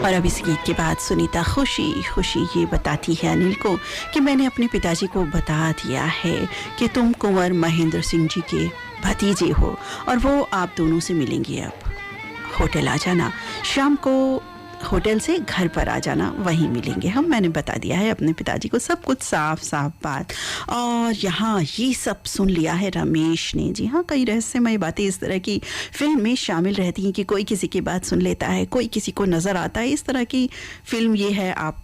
और अब इस गीत के बाद सुनीता खुशी खुशी ये बताती है अनिल को कि मैंने अपने पिताजी को बता दिया है कि तुम कुंवर महेंद्र सिंह जी के भतीजे हो, और वो आप दोनों से मिलेंगे। अब होटल आ जाना, शाम को होटल से घर पर आ जाना, वहीं मिलेंगे हम। मैंने बता दिया है अपने पिताजी को सब कुछ, साफ साफ बात। और यहाँ ये सब सुन लिया है रमेश ने। जी हाँ, कई रहस्यमय बातें इस तरह की फिल्म में शामिल रहती हैं कि कोई किसी की बात सुन लेता है, कोई किसी को नज़र आता है। इस तरह की फिल्म ये है, आप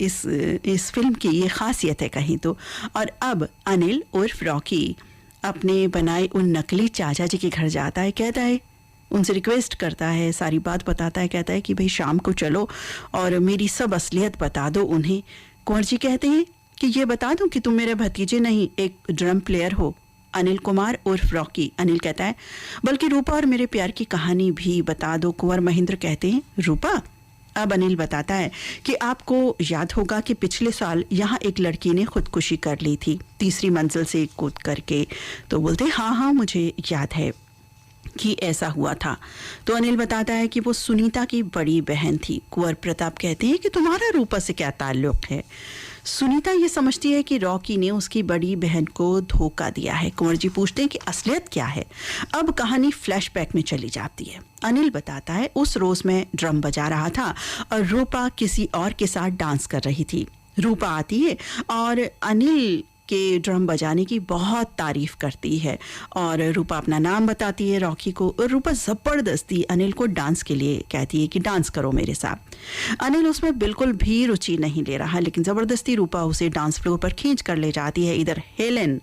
इस फिल्म की ये खासियत है कहीं तो। और अब अनिल उर्फ रॉकी अपने बनाए उन नकली चाचा जी के घर जाता है, कहता है, उनसे रिक्वेस्ट करता है, सारी बात बताता है, कहता है कि भाई शाम को चलो और मेरी सब असलियत बता दो उन्हें। कुंवर जी कहते हैं कि ये बता दूं कि तुम मेरे भतीजे नहीं एक ड्रम प्लेयर हो। अनिल कुमार उर्फ रॉकी। अनिल कहता है बल्कि रूपा और मेरे प्यार की कहानी भी बता दो। कुंवर महेंद्र कहते हैं रूपा। अब अनिल बताता है कि आपको याद होगा कि पिछले साल यहाँ एक लड़की ने खुदकुशी कर ली थी 3री मंजिल से कूद करके। तो बोलते हाँ मुझे याद है कि ऐसा हुआ था। तो अनिल बताता है कि वो सुनीता की बड़ी बहन थी। कुंवर प्रताप कहते हैं कि तुम्हारा रूपा से क्या ताल्लुक है। सुनीता ये समझती है कि रॉकी ने उसकी बड़ी बहन को धोखा दिया है। कुंवर जी पूछते हैं कि असलियत क्या है। अब कहानी फ्लैशबैक में चली जाती है। अनिल बताता है उस रोज मैं ड्रम बजा रहा था और रूपा किसी और के साथ डांस कर रही थी। रूपा आती है और अनिल के ड्रम बजाने की बहुत तारीफ करती है और रूपा अपना नाम बताती है रॉकी को। और रूपा ज़बरदस्ती अनिल को डांस के लिए कहती है कि डांस करो मेरे साथ। अनिल उसमें बिल्कुल भी रुचि नहीं ले रहा, लेकिन ज़बरदस्ती रूपा उसे डांस फ्लोर पर खींच कर ले जाती है। इधर हेलेन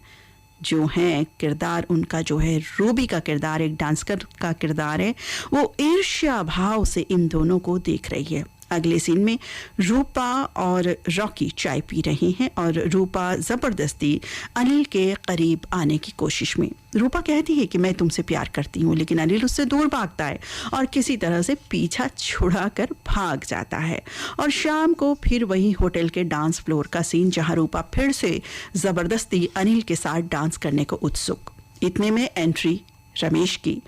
जो है किरदार उनका जो है रूबी का किरदार, एक डांसर का किरदार है, वो ईर्ष्या भाव से इन दोनों को देख रही है। अगले सीन में रूपा और रॉकी चाय पी रहे हैं और रूपा ज़बरदस्ती अनिल के करीब आने की कोशिश में। रूपा कहती है कि मैं तुमसे प्यार करती हूँ, लेकिन अनिल उससे दूर भागता है और किसी तरह से पीछा छुड़ा कर भाग जाता है। और शाम को फिर वही होटल के डांस फ्लोर का सीन, जहाँ रूपा फिर से ज़बरदस्ती अनिल के साथ डांस करने को उत्सुक। इतने में एंट्री रमेश की।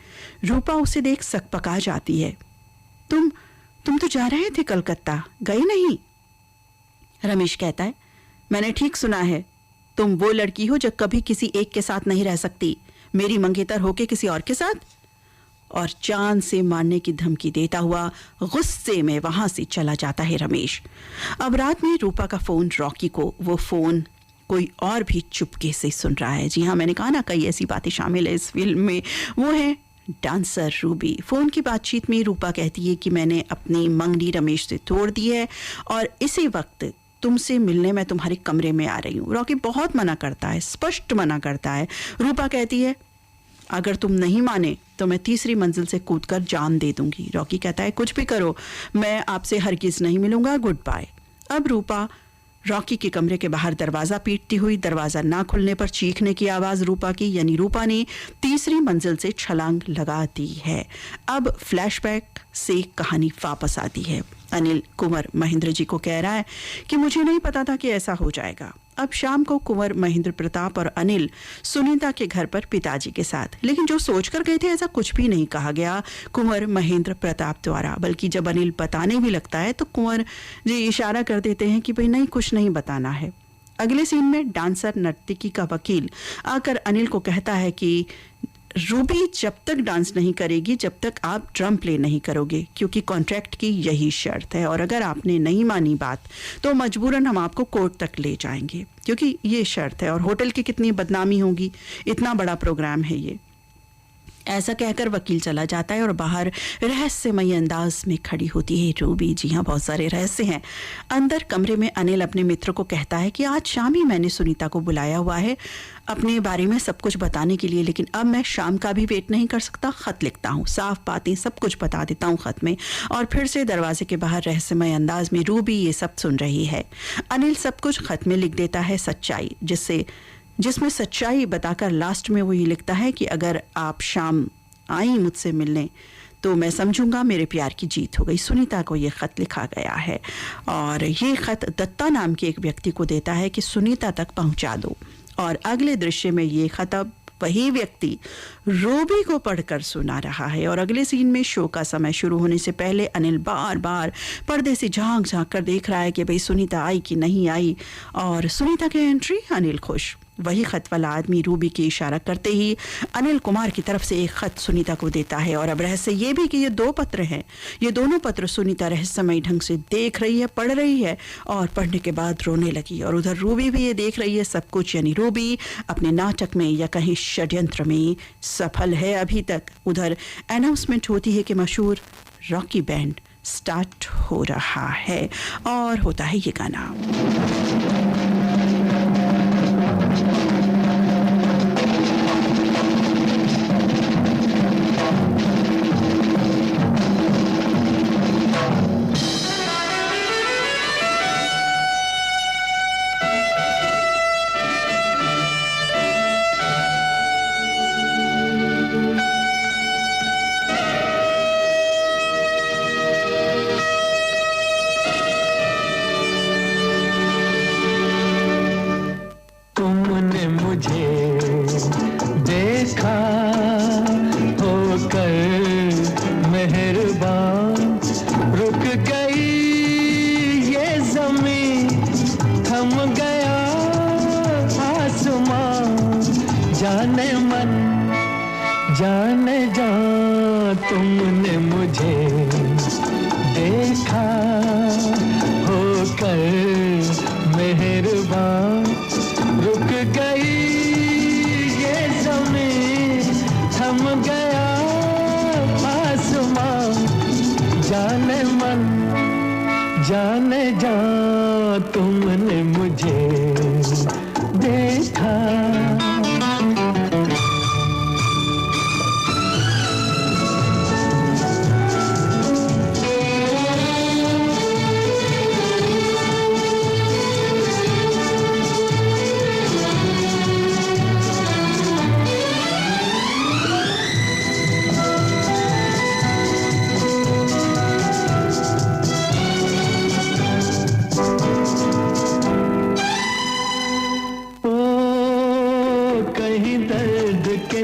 रूपा उसे देख सकपका जाती है। तुम तो जा रहे थे कलकत्ता, गए नहीं? रमेश कहता है मैंने ठीक सुना है, तुम वो लड़की हो जो कभी किसी एक के साथ नहीं रह सकती, मेरी मंगेतर होके किसी और के साथ। और चांद से मारने की धमकी देता हुआ गुस्से में वहां से चला जाता है रमेश। अब रात में रूपा का फोन रॉकी को, वो फोन कोई और भी चुपके से सुन रहा है। जी हाँ, मैंने कहा ना कई ऐसी बातें शामिल है इस फिल्म में। वो है डांसर रूबी। फोन की बातचीत में रूपा कहती है कि मैंने अपनी मंगनी रमेश से तोड़ दी है और इसी वक्त तुमसे मिलने मैं तुम्हारे कमरे में आ रही हूँ। रॉकी बहुत मना करता है, स्पष्ट मना करता है। रूपा कहती है अगर तुम नहीं माने तो मैं 3री मंजिल से कूदकर जान दे दूंगी। रॉकी कहता है कुछ भी करो, मैं आपसे हरगिज नहीं मिलूंगा, गुड बाय। अब रूपा रॉकी के कमरे के बाहर दरवाज़ा पीटती हुई, दरवाज़ा ना खुलने पर चीखने की आवाज़ रूपा की, यानी रूपा ने 3री मंजिल से छलांग लगा दी है। अब फ्लैशबैक से कहानी वापस आती है। अनिल कुंवर महेंद्र जी को कह रहा है कि मुझे नहीं पता था कि ऐसा हो जाएगा। अब शाम को कुंवर महेंद्र प्रताप और अनिल सुनीता के घर पर पिताजी के साथ, लेकिन जो सोच कर गए थे ऐसा कुछ भी नहीं कहा गया कुंवर महेंद्र प्रताप द्वारा। बल्कि जब अनिल बताने भी लगता है तो कुंवर जी इशारा कर देते हैं कि भाई नहीं, कुछ नहीं बताना है। अगले सीन में डांसर नर्तकी का वकील आकर अनिल को कहता है कि रूबी जब तक डांस नहीं करेगी जब तक आप ड्रम प्ले नहीं करोगे, क्योंकि कॉन्ट्रैक्ट की यही शर्त है और अगर आपने नहीं मानी बात तो मजबूरन हम आपको कोर्ट तक ले जाएंगे, क्योंकि ये शर्त है। और होटल की कितनी बदनामी होगी, इतना बड़ा प्रोग्राम है ये। ऐसा कहकर वकील चला जाता है और बाहर रहस्यमयी अंदाज में खड़ी होती है रूबी। जी हाँ, बहुत सारे रहस्य हैं। अंदर कमरे में अनिल अपने मित्र को कहता है कि आज शाम ही मैंने सुनीता को बुलाया हुआ है अपने बारे में सब कुछ बताने के लिए, लेकिन अब मैं शाम का भी वेट नहीं कर सकता, खत लिखता हूँ, साफ बातें सब कुछ बता देता हूँ खत में। और फिर से दरवाजे के बाहर रहस्यमय अंदाज में रूबी ये सब सुन रही है। अनिल सब कुछ खत में लिख देता है, सच्चाई, जिसमें सच्चाई बताकर लास्ट में वो ये लिखता है कि अगर आप शाम आई मुझसे मिलने तो मैं समझूंगा मेरे प्यार की जीत हो गई। सुनीता को ये ख़त लिखा गया है और ये ख़त दत्ता नाम के एक व्यक्ति को देता है कि सुनीता तक पहुंचा दो। और अगले दृश्य में ये ख़त अब वही व्यक्ति रूबी को पढ़कर सुना रहा है। और अगले सीन में शो का समय शुरू होने से पहले अनिल बार बार पर्दे से झांक झांक कर देख रहा है कि भाई सुनीता आई कि नहीं आई। और सुनीता की एंट्री, अनिल खुश। वही खत वाला आदमी रूबी की इशारा करते ही अनिल कुमार की तरफ से एक खत सुनीता को देता है। और अब रहस्य ये भी कि ये 2 पत्र हैं। ये दोनों पत्र सुनीता रहस्यमयी ढंग से देख रही है, पढ़ रही है और पढ़ने के बाद रोने लगी। और उधर रूबी भी ये देख रही है सब कुछ, यानी रूबी अपने नाटक में या कहीं षड्यंत्र में सफल है अभी तक। उधर अनाउंसमेंट होती है कि मशहूर रॉकी बैंड स्टार्ट हो रहा है और होता है ये गाना। जाने मन जाने जा तुमने मुझे देखा होकर मेहरबान रुक गई ये ज़मीं थम गया आसमां जाने मन जाने जा तुमने मुझे देखा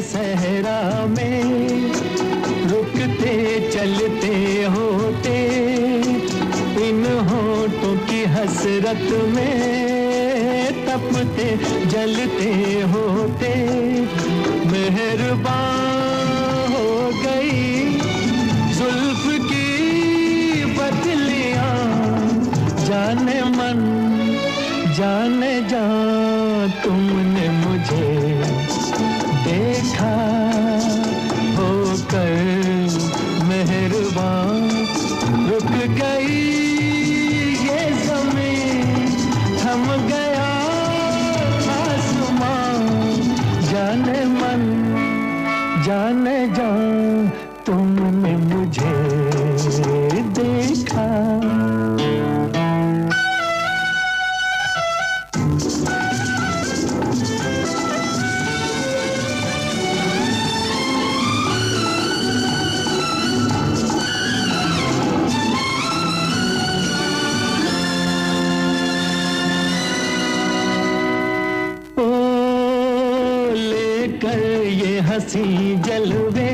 सहरा में रुकते चलते होते इन होठों की हसरत में तपते जलते होते मेहरबान हो गई जुल्फ की बदलियां जाने मन जाने जा तुमने मुझे देखा होकर मेहरबान रुक गई ये ज़मीं थम गया आसमां जाने मन जाने जा तुमने मुझे देखा हंसी जलवे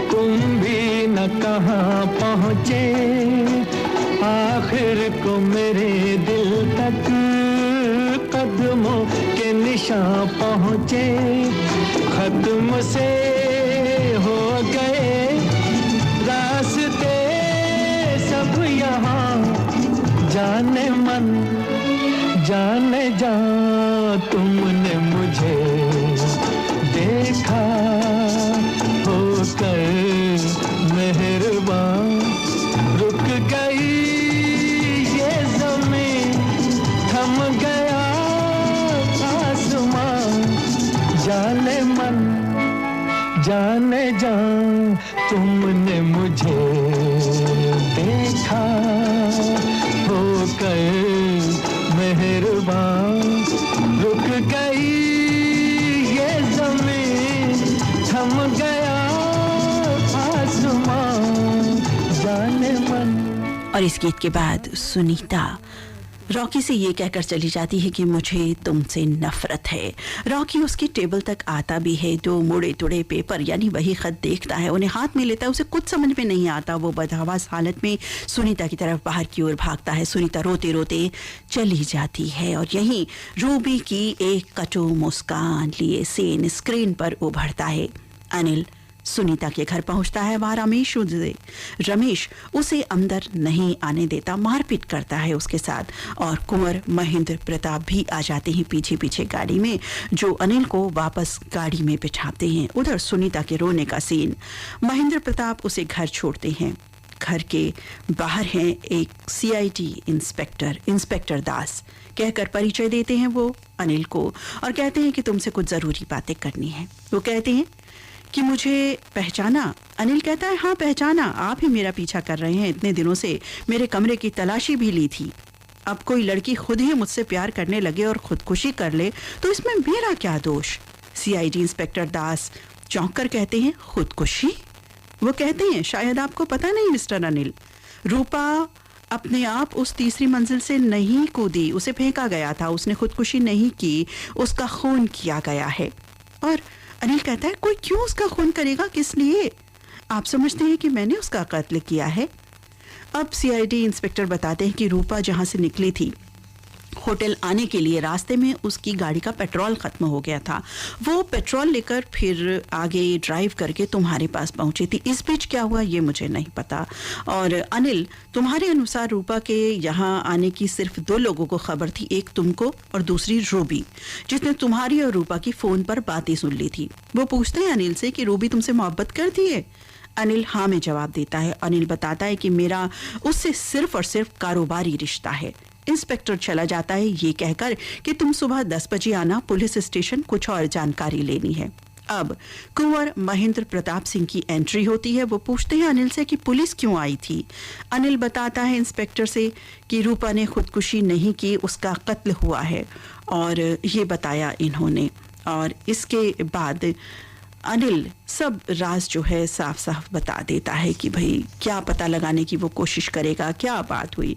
तुम भी न कहाँ पहुँचे आखिर को मेरे दिल तक कदमों के निशान पहुँचे खत्म से हो गए रास्ते सब यहाँ जाने मन जाने जा तुमने मुझे देखा होकर मेहरबान रुक गई ये ज़मीं थम गया आसमां जाने मन जाने जा तुमने मुझे देखा होकर मेहरबान रुक गई थम गया आसमां जाने मन। और इस गीत के बाद सुनीता रॉकी से ये कहकर चली जाती है कि मुझे तुमसे नफरत है। रॉकी उसके टेबल तक आता भी है तो मुड़े तुड़े पेपर यानी वही खत देखता है, उन्हें हाथ में लेता है। उसे कुछ समझ में नहीं आता। वो बदहवास हालत में सुनीता की तरफ बाहर की ओर भागता है। सुनीता रोते रोते चली जाती है और यहीं रूबी की एक कटु मुस्कान लिए सीन स्क्रीन पर उभरता है। अनिल सुनीता के घर पहुंचता है। वहां रमेश उसे अंदर नहीं आने देता, मारपीट करता है उसके साथ और कुंवर महेंद्र प्रताप भी आ जाते हैं पीछे पीछे गाड़ी में, जो अनिल को वापस गाड़ी में बिठाते हैं। उधर सुनीता के रोने का सीन। महेंद्र प्रताप उसे घर छोड़ते हैं। घर के बाहर हैं एक सीआईडी इंस्पेक्टर दास, कहकर परिचय देते हैं वो अनिल को और कहते हैं कि तुमसे कुछ जरूरी बातें करनी है। वो कहते हैं कि मुझे पहचाना? अनिल कहता है हाँ पहचाना, आप ही मेरा पीछा कर रहे हैं। इतने दिनों से मेरे कमरे की तलाशी भी ली थी। अब कोई लड़की खुद ही मुझसे प्यार करने लगे और खुदकुशी कर ले तो इसमें मेरा क्या दोष? सीआईडी इंस्पेक्टर दास चौंक कर कहते हैं खुदकुशी? वो कहते हैं शायद आपको पता नहीं मिस्टर अनिल, रूपा अपने आप उस तीसरी मंजिल से नहीं कूदी, उसे फेंका गया था। उसने खुदकुशी नहीं की, उसका खून किया गया है। और अनिल कहता है कोई क्यों उसका खून करेगा, किस लिए? आप समझते हैं कि मैंने उसका कत्ल किया है? अब सीआईडी इंस्पेक्टर बताते हैं कि रूपा जहां से निकली थी होटल आने के लिए रास्ते में उसकी गाड़ी का पेट्रोल खत्म हो गया था। वो पेट्रोल लेकर फिर आगे ड्राइव करके तुम्हारे पास पहुंची थी। इस बीच क्या हुआ ये मुझे नहीं पता। और अनिल, तुम्हारे अनुसार रूपा के यहाँ आने की सिर्फ 2 लोगों को खबर थी, एक तुमको और दूसरी रूबी, जिसने तुम्हारी और रूपा की फोन पर बातें सुन ली थी। वो पूछते हैं अनिल से कि रूबी तुमसे मोहब्बत करती है। अनिल हाँ में जवाब देता है। अनिल बताता है कि मेरा उससे सिर्फ और सिर्फ कारोबारी रिश्ता है। इंस्पेक्टर चला जाता है ये कहकर कि तुम सुबह 10 बजे आना, पुलिस स्टेशन कुछ और जानकारी लेनी है। अब कुंवर महेंद्र प्रताप सिंह की एंट्री होती है। वो पूछते हैं अनिल से कि पुलिस क्यों आई थी। अनिल बताता है इंस्पेक्टर से कि रूपा ने खुदकुशी नहीं की, उसका कत्ल हुआ है, और ये बताया इन्होंने। और इसके बाद अनिल सब राज जो है साफ साफ बता देता है कि भाई क्या पता लगाने की वो कोशिश करेगा, क्या बात हुई।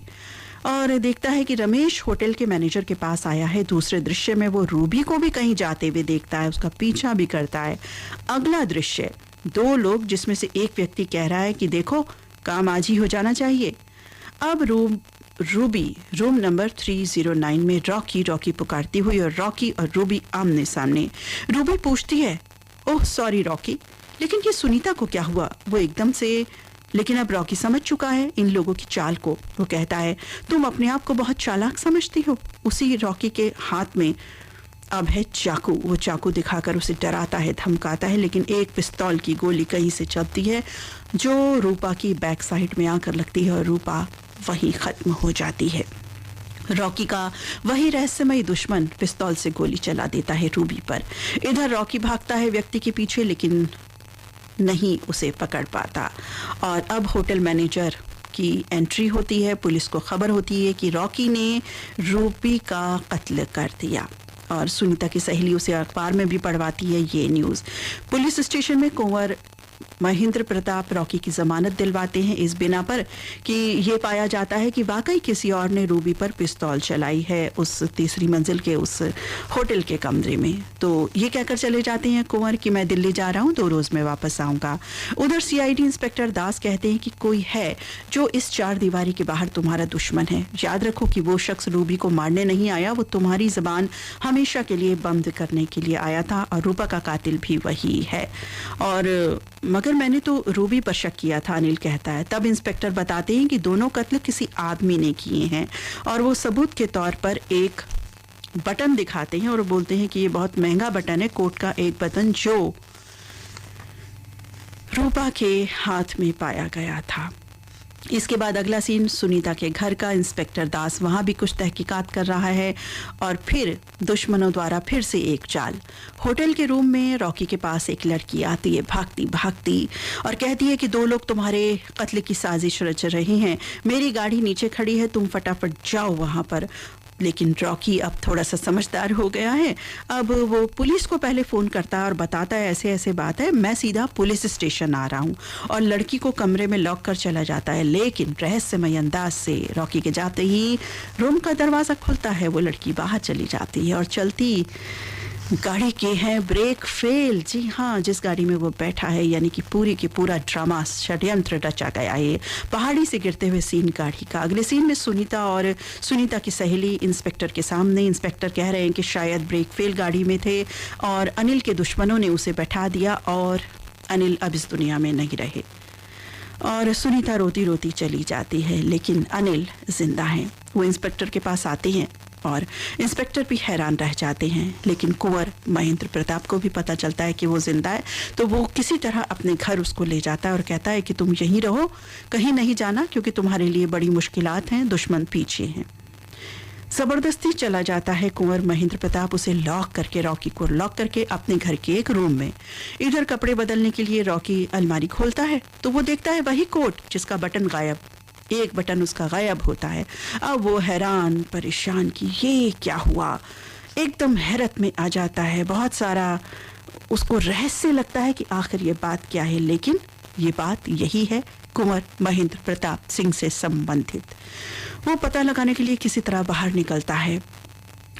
और देखता है कि रमेश होटल के मैनेजर के पास आया है। दूसरे दृश्य में वो रूबी को भी कहीं जाते हुए देखता है, उसका पीछा भी करता है। अगला दृश्य 2 लोग, जिसमें से एक व्यक्ति कह रहा है कि देखो काम आज ही हो जाना चाहिए। अब रूबी रूम नंबर 309 में रॉकी पुकारती हुई, और रॉकी और रूबी आमने सामने। रूबी पूछती है, ओह सॉरी रॉकी, लेकिन ये सुनीता को क्या हुआ? वो एकदम से, लेकिन अब रॉकी समझ चुका है इन लोगों की चाल को। वो कहता है तुम अपने आप को बहुत चालाक समझती हो। उसी रॉकी के हाथ में अब है चाकू। वो चाकू दिखाकर उसे डराता है, धमकाता है, लेकिन एक पिस्तौल की गोली कहीं से चलती है जो रूपा की बैक साइड में आकर लगती है और रूपा वहीं खत्म हो जाती है। रॉकी का वही रहस्यमयी दुश्मन पिस्तौल से गोली चला देता है रूबी पर। इधर रॉकी भागता है व्यक्ति के पीछे, लेकिन नहीं उसे पकड़ पाता। और अब होटल मैनेजर की एंट्री होती है। पुलिस को खबर होती है कि रॉकी ने रूबी का कत्ल कर दिया, और सुनीता की सहेली उसे अखबार में भी पढ़वाती है ये न्यूज़। पुलिस स्टेशन में कुंवर महेंद्र प्रताप रॉकी की जमानत दिलवाते हैं इस बिना पर कि ये पाया जाता है कि वाकई किसी और ने रूबी पर पिस्तौल चलाई है उस तीसरी मंजिल के उस होटल के कमरे में। तो ये कहकर चले जाते हैं कुंवर कि मैं दिल्ली जा रहा हूँ, 2 रोज में वापस आऊंगा। उधर सीआईडी इंस्पेक्टर दास कहते हैं कि कोई है जो इस 4 दीवारी के बाहर तुम्हारा दुश्मन है। याद रखो कि वो शख्स रूबी को मारने नहीं आया, वो तुम्हारी जबान हमेशा के लिए बंद करने के लिए आया था, और रूपा का कातिल भी वही है। और मगर मैंने तो रूबी पर शक किया था, अनिल कहता है। तब इंस्पेक्टर बताते हैं कि दोनों कत्ल किसी आदमी ने किए हैं, और वो सबूत के तौर पर एक बटन दिखाते हैं और बोलते हैं कि ये बहुत महंगा बटन है, कोट का एक बटन जो रूपा के हाथ में पाया गया था। इसके बाद अगला सीन सुनीता के घर का। इंस्पेक्टर दास वहां भी कुछ तहकीकात कर रहा है, और फिर दुश्मनों द्वारा फिर से एक चाल। होटल के रूम में रॉकी के पास एक लड़की आती है भागती भागती, और कहती है कि 2 लोग तुम्हारे कत्ल की साजिश रच रहे हैं, मेरी गाड़ी नीचे खड़ी है, तुम फटाफट जाओ वहां पर। लेकिन रॉकी अब थोड़ा सा समझदार हो गया है। अब वो पुलिस को पहले फ़ोन करता है और बताता है ऐसे ऐसे बात है, मैं सीधा पुलिस स्टेशन आ रहा हूँ, और लड़की को कमरे में लॉक कर चला जाता है। लेकिन रहस्यमय अंदाज से रॉकी के जाते ही रूम का दरवाज़ा खुलता है, वो लड़की बाहर चली जाती है, और चलती गाड़ी के हैं ब्रेक फेल। जी हाँ, जिस गाड़ी में वो बैठा है, यानी कि पूरी की पूरा ड्रामा षड्यंत्र रचा गया है। पहाड़ी से गिरते हुए सीन गाड़ी का। अगले सीन में सुनीता और सुनीता की सहेली इंस्पेक्टर के सामने। इंस्पेक्टर कह रहे हैं कि शायद ब्रेक फेल गाड़ी में थे और अनिल के दुश्मनों ने उसे बैठा दिया, और अनिल अब इस दुनिया में नहीं रहे। और सुनीता रोती रोती चली जाती है, लेकिन अनिल जिंदा है। वो इंस्पेक्टर के पास आते हैं और इंस्पेक्टर भी हैरान रह जाते हैं, लेकिन कुंवर महेंद्र प्रताप को भी पता चलता है कि वो जिंदा है, तो वो किसी तरह अपने घर उसको ले जाता है और कहता है कि तुम यहीं रहो, कहीं नहीं जाना, क्योंकि तुम्हारे लिए बड़ी मुश्किलात हैं, दुश्मन पीछे हैं। जबरदस्ती चला जाता है कुंवर महेंद्र प्रताप, उसे लॉक करके, रॉकी को लॉक करके अपने घर के एक रूम में। इधर कपड़े बदलने के लिए रॉकी अलमारी खोलता है तो वो देखता है वही कोट जिसका बटन गायब, एक बटन उसका गायब होता है। अब वो हैरान परेशान कि ये क्या हुआ, एकदम हैरत में आ जाता है। बहुत सारा उसको रहस्य लगता है कि आखिर ये बात क्या है, लेकिन ये बात यही है कुंवर महेंद्र प्रताप सिंह से संबंधित। वो पता लगाने के लिए किसी तरह बाहर निकलता है,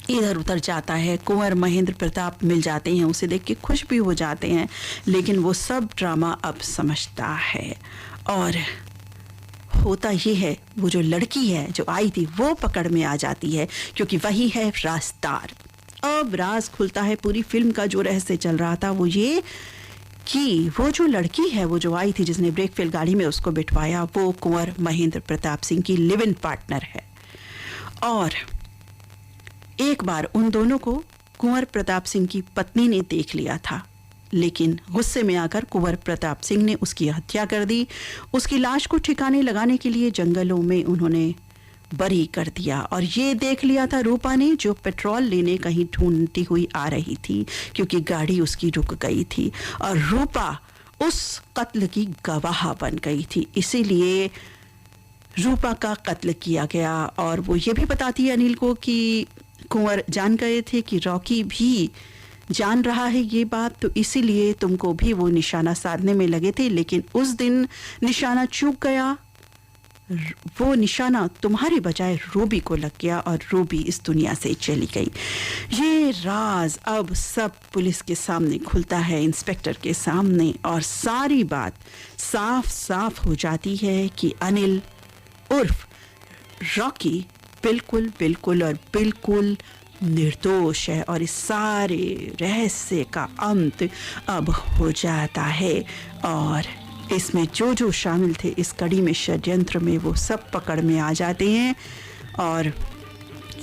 इधर उधर जाता है। कुंवर महेंद्र प्रताप मिल जाते हैं, उसे देख के खुश भी हो जाते हैं, लेकिन वो सब ड्रामा अब समझता है और होता ये है, वो जो लड़की है जो आई थी वो पकड़ में आ जाती है, क्योंकि वही है राज़दार। अब राज खुलता है। पूरी फिल्म का जो रहस्य चल रहा था वो ये कि वो जो लड़की है, वो जो आई थी जिसने ब्रेक फेल गाड़ी में उसको बिठवाया, वो कुंवर महेंद्र प्रताप सिंह की लिव इन पार्टनर है। और एक बार उन दोनों को कुंवर प्रताप सिंह की पत्नी ने देख लिया था, लेकिन गुस्से में आकर कुंवर प्रताप सिंह ने उसकी हत्या कर दी। उसकी लाश को ठिकाने लगाने के लिए जंगलों में उन्होंने बरी कर दिया। और ये देख लिया था रूपा ने, जो पेट्रोल लेने कहीं ढूंढती हुई आ रही थी, क्योंकि गाड़ी उसकी रुक गई थी और रूपा उस कत्ल की गवाह बन गई थी। इसीलिए रूपा का कत्ल किया गया। और वो ये भी बताती है अनिल को कि कुंवर जान गए थे कि रॉकी भी जान रहा है ये बात, तो इसीलिए तुमको भी वो निशाना साधने में लगे थे, लेकिन उस दिन निशाना चूक गया। वो निशाना तुम्हारे बजाय रूबी को लग गया और रूबी इस दुनिया से चली गई। ये राज अब सब पुलिस के सामने खुलता है, इंस्पेक्टर के सामने, और सारी बात साफ साफ हो जाती है कि अनिल उर्फ रॉकी बिल्कुल बिल्कुल और बिल्कुल निर्दोष है। और इस सारे रहस्य का अंत अब हो जाता है और इसमें जो जो शामिल थे इस कड़ी में, षड्यंत्र में, वो सब पकड़ में आ जाते हैं। और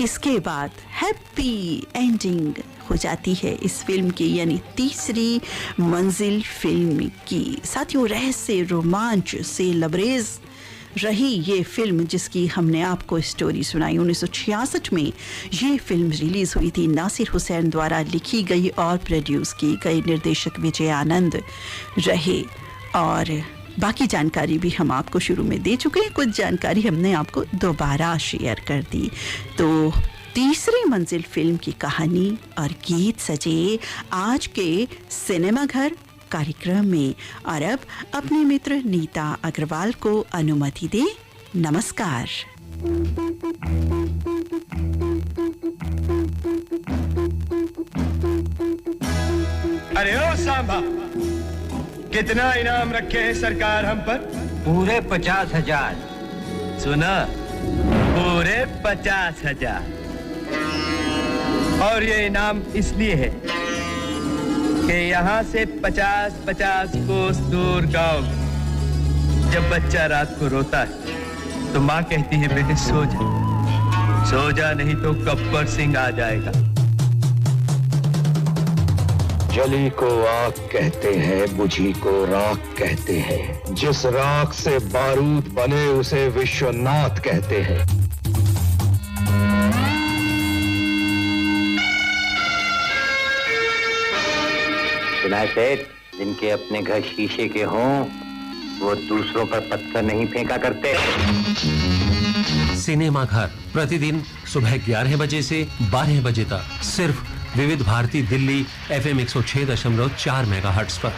इसके बाद हैप्पी एंडिंग हो जाती है इस फिल्म की, यानी तीसरी मंजिल फिल्म की। साथियों, रहस्य रोमांच से लबरेज रही ये फिल्म, जिसकी हमने आपको स्टोरी सुनाई। 1966 में ये फिल्म रिलीज हुई थी। नासिर हुसैन द्वारा लिखी गई और प्रोड्यूस की गई। निर्देशक विजय आनंद रहे। और बाकी जानकारी भी हम आपको शुरू में दे चुके हैं, कुछ जानकारी हमने आपको दोबारा शेयर कर दी। तो तीसरी मंजिल फिल्म की कहानी और गीत सजे आज के सिनेमा घर कार्यक्रम में। और अब अपने मित्र नीता अग्रवाल को अनुमति दे। नमस्कार। अरे ओ सांबा, कितना इनाम रखे हैं सरकार हम पर? पूरे 50,000। सुना, पूरे 50,000। और ये इनाम इसलिए है कि यहाँ से 50-50 कोस दूर गांव, जब बच्चा रात को रोता है तो माँ कहती है बेटे सो जा, सो जा, नहीं तो गब्बर सिंह आ जाएगा। जली को आग कहते हैं, बुझी को राख कहते हैं। जिस राख से बारूद बने उसे विश्वनाथ कहते हैं। सुना सेठ, जिनके अपने घर शीशे के हों वो दूसरों पर पत्थर नहीं फेंका करते। सिनेमा घर प्रतिदिन सुबह 11 बजे से 12 बजे तक सिर्फ विविध भारती दिल्ली FM 106.4 मेगाहर्ट्ज पर।